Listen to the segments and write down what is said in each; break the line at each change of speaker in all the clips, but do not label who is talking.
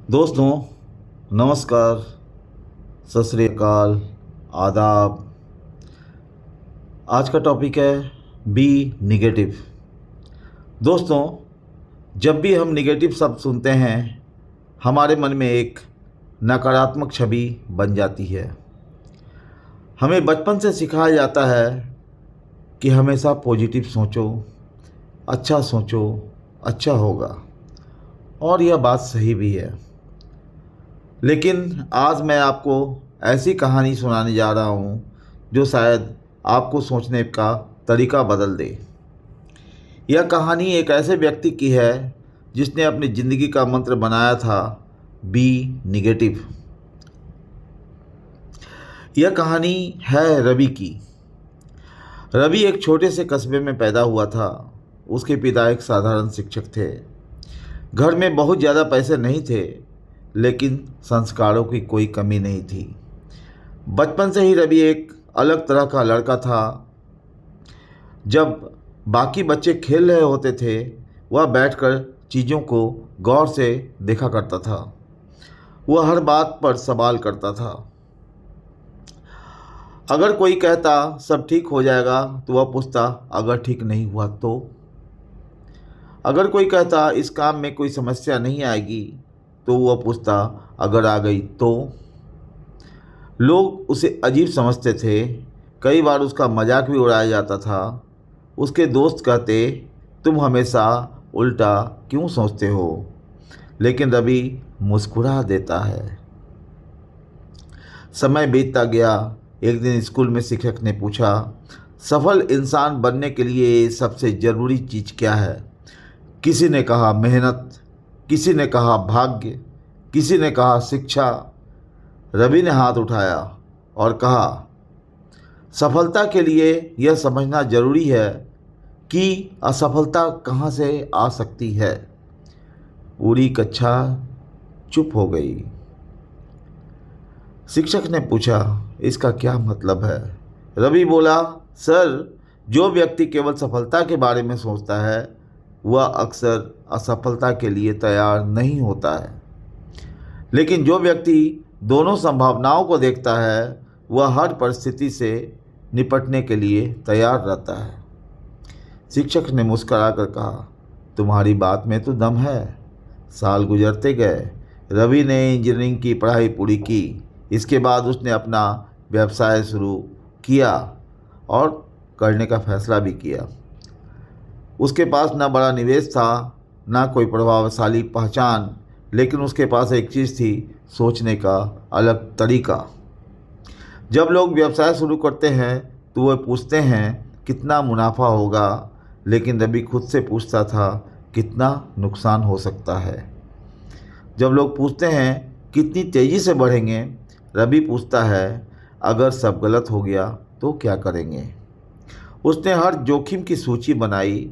दोस्तों, नमस्कार, सत श्री अकाल, आदाब। आज का टॉपिक है बी निगेटिव। दोस्तों, जब भी हम निगेटिव शब्द सुनते हैं हमारे मन में एक नकारात्मक छवि बन जाती है। हमें बचपन से सिखाया जाता है कि हमेशा पॉजिटिव सोचो, अच्छा होगा, और यह बात सही भी है। लेकिन आज मैं आपको ऐसी कहानी सुनाने जा रहा हूँ जो शायद आपको सोचने का तरीका बदल दे। यह कहानी एक ऐसे व्यक्ति की है जिसने अपनी ज़िंदगी का मंत्र बनाया था बी निगेटिव। यह कहानी है रवि की। रवि एक छोटे से कस्बे में पैदा हुआ था। उसके पिता एक साधारण शिक्षक थे। घर में बहुत ज़्यादा पैसे नहीं थे, लेकिन संस्कारों की कोई कमी नहीं थी। बचपन से ही रवि एक अलग तरह का लड़का था। जब बाकी बच्चे खेल रहे होते थे, वह बैठकर चीज़ों को गौर से देखा करता था। वह हर बात पर सवाल करता था। अगर कोई कहता सब ठीक हो जाएगा तो वह पूछता अगर ठीक नहीं हुआ तो। अगर कोई कहता इस काम में कोई समस्या नहीं आएगी तो वह पूछता अगर आ गई तो। लोग उसे अजीब समझते थे। कई बार उसका मजाक भी उड़ाया जाता था। उसके दोस्त कहते तुम हमेशा उल्टा क्यों सोचते हो, लेकिन रवि मुस्कुरा देता है। समय बीतता गया। एक दिन स्कूल में शिक्षक ने पूछा, सफल इंसान बनने के लिए सबसे ज़रूरी चीज़ क्या है? किसी ने कहा मेहनत, किसी ने कहा भाग्य, किसी ने कहा शिक्षा। रवि ने हाथ उठाया और कहा, सफलता के लिए यह समझना जरूरी है कि असफलता कहाँ से आ सकती है। पूरी कक्षा चुप हो गई। शिक्षक ने पूछा, इसका क्या मतलब है? रवि बोला, सर, जो व्यक्ति केवल सफलता के बारे में सोचता है वह अक्सर असफलता के लिए तैयार नहीं होता है, लेकिन जो व्यक्ति दोनों संभावनाओं को देखता है वह हर परिस्थिति से निपटने के लिए तैयार रहता है। शिक्षक ने मुस्कुराकर कहा, तुम्हारी बात में तो दम है। साल गुजरते गए। रवि ने इंजीनियरिंग की पढ़ाई पूरी की। इसके बाद उसने अपना व्यवसाय शुरू किया और करने का फैसला भी किया। उसके पास ना बड़ा निवेश था, ना कोई प्रभावशाली पहचान, लेकिन उसके पास एक चीज़ थी, सोचने का अलग तरीका। जब लोग व्यवसाय शुरू करते हैं तो वे पूछते हैं कितना मुनाफा होगा, लेकिन रवि खुद से पूछता था कितना नुकसान हो सकता है। जब लोग पूछते हैं कितनी तेज़ी से बढ़ेंगे, रवि पूछता है अगर सब गलत हो गया तो क्या करेंगे। उसने हर जोखिम की सूची बनाई।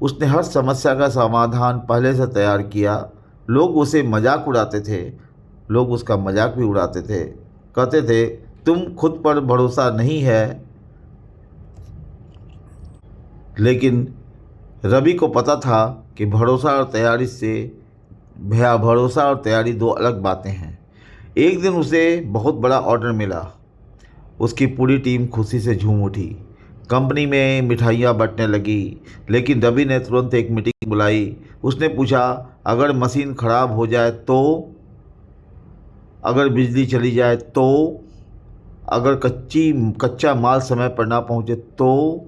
उसने हर समस्या का समाधान पहले से तैयार किया। लोग उसे मजाक उड़ाते थे। लोग उसका मजाक भी उड़ाते थे। कहते थे तुम खुद पर भरोसा नहीं है। लेकिन रवि को पता था कि भरोसा और तैयारी दो अलग बातें हैं। एक दिन उसे बहुत बड़ा ऑर्डर मिला। उसकी पूरी टीम खुशी से झूम उठी। कंपनी में मिठाइयाँ बंटने लगी। लेकिन रवि ने तुरंत एक मीटिंग बुलाई। उसने पूछा अगर मशीन खराब हो जाए तो, अगर बिजली चली जाए तो, अगर कच्चा माल समय पर ना पहुँचे तो।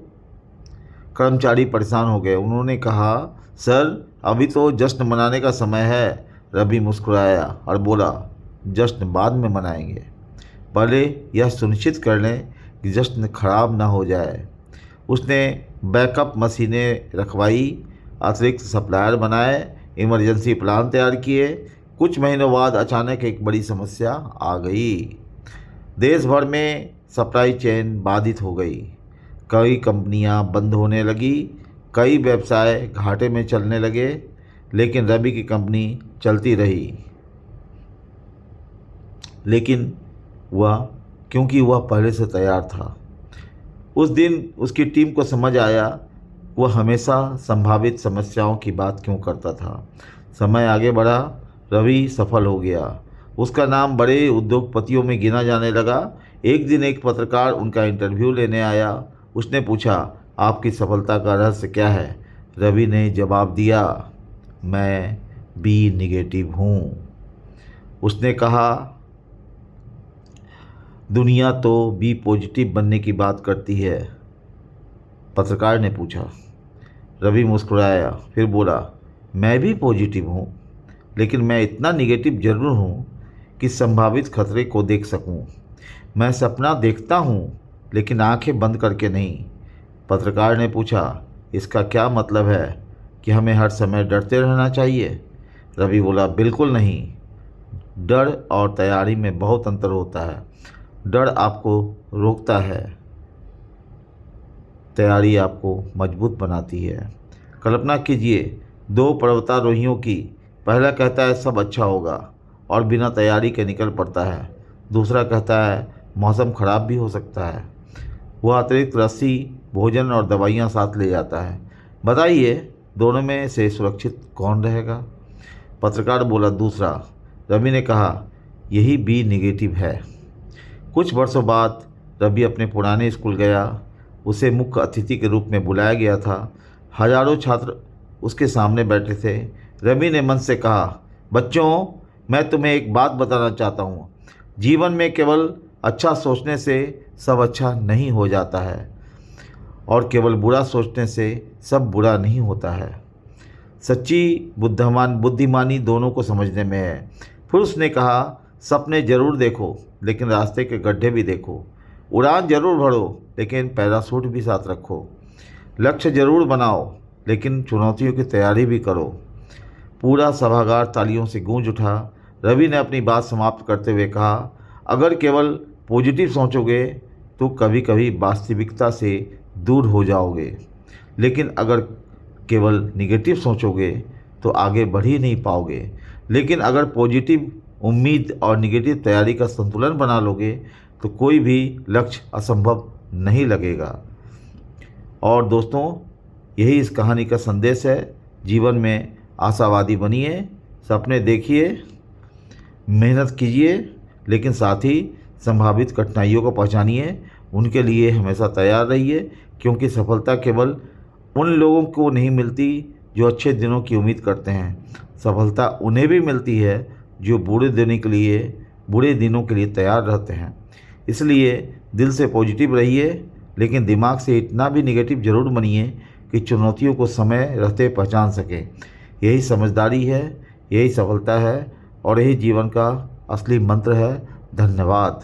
कर्मचारी परेशान हो गए। उन्होंने कहा, सर, अभी तो जश्न मनाने का समय है। रवि मुस्कुराया और बोला, जश्न बाद में मनाएंगे, पहले यह सुनिश्चित कर लें कि जश्न खराब ना हो जाए। उसने बैकअप मशीनें रखवाई, अतिरिक्त सप्लायर बनाए, इमरजेंसी प्लान तैयार किए। कुछ महीनों बाद अचानक एक बड़ी समस्या आ गई। देश भर में सप्लाई चेन बाधित हो गई। कई कंपनियां बंद होने लगी। कई व्यवसाय घाटे में चलने लगे, लेकिन रवि की कंपनी चलती रही। लेकिन क्योंकि वह पहले से तैयार था। उस दिन उसकी टीम को समझ आया वह हमेशा संभावित समस्याओं की बात क्यों करता था। समय आगे बढ़ा। रवि सफल हो गया। उसका नाम बड़े उद्योगपतियों में गिना जाने लगा। एक दिन एक पत्रकार उनका इंटरव्यू लेने आया। उसने पूछा, आपकी सफलता का रहस्य क्या है? रवि ने जवाब दिया, मैं बी निगेटिव हूँ। उसने कहा, दुनिया तो बी पॉजिटिव बनने की बात करती है। पत्रकार ने पूछा। रवि मुस्कुराया, फिर बोला, मैं भी पॉजिटिव हूँ, लेकिन मैं इतना निगेटिव जरूर हूँ कि संभावित खतरे को देख सकूँ। मैं सपना देखता हूँ, लेकिन आंखें बंद करके नहीं। पत्रकार ने पूछा, इसका क्या मतलब है कि हमें हर समय डरते रहना चाहिए? रवि बोला, बिल्कुल नहीं। डर और तैयारी में बहुत अंतर होता है। डर आपको रोकता है, तैयारी आपको मजबूत बनाती है। कल्पना कीजिए, दो पर्वतारोहियों की। पहला कहता है सब अच्छा होगा और बिना तैयारी के निकल पड़ता है। दूसरा कहता है मौसम खराब भी हो सकता है। वह अतिरिक्त रस्सी, भोजन और दवाइयाँ साथ ले जाता है। बताइए, दोनों में से सुरक्षित कौन रहेगा? पत्रकार बोला, दूसरा। रवि ने कहा, यही बी निगेटिव है। कुछ वर्षों बाद रवि अपने पुराने स्कूल गया। उसे मुख्य अतिथि के रूप में बुलाया गया था। हजारों छात्र उसके सामने बैठे थे। रवि ने मन से कहा, बच्चों, मैं तुम्हें एक बात बताना चाहता हूँ। जीवन में केवल अच्छा सोचने से सब अच्छा नहीं हो जाता है, और केवल बुरा सोचने से सब बुरा नहीं होता है। सच्ची बुद्धिमानी दोनों को समझने में है। फिर उसने कहा, सपने जरूर देखो, लेकिन रास्ते के गड्ढे भी देखो। उड़ान जरूर भरो, लेकिन पैराशूट भी साथ रखो। लक्ष्य जरूर बनाओ, लेकिन चुनौतियों की तैयारी भी करो। पूरा सभागार तालियों से गूंज उठा। रवि ने अपनी बात समाप्त करते हुए कहा, अगर केवल पॉजिटिव सोचोगे तो कभी कभी वास्तविकता से दूर हो जाओगे, लेकिन अगर केवल निगेटिव सोचोगे तो आगे बढ़ ही नहीं पाओगे। लेकिन अगर पॉजिटिव उम्मीद और निगेटिव तैयारी का संतुलन बना लोगे तो कोई भी लक्ष्य असंभव नहीं लगेगा। और दोस्तों, यही इस कहानी का संदेश है। जीवन में आशावादी बनिए, सपने देखिए, मेहनत कीजिए, लेकिन साथ ही संभावित कठिनाइयों को पहचानिए। उनके लिए हमेशा तैयार रहिए, क्योंकि सफलता केवल उन लोगों को नहीं मिलती जो अच्छे दिनों की उम्मीद करते हैं। सफलता उन्हें भी मिलती है जो बुरे दिनों के लिए तैयार रहते हैं। इसलिए दिल से पॉजिटिव रहिए, लेकिन दिमाग से इतना भी निगेटिव जरूर बनिए कि चुनौतियों को समय रहते पहचान सकें। यही समझदारी है, यही सफलता है, और यही जीवन का असली मंत्र है। धन्यवाद।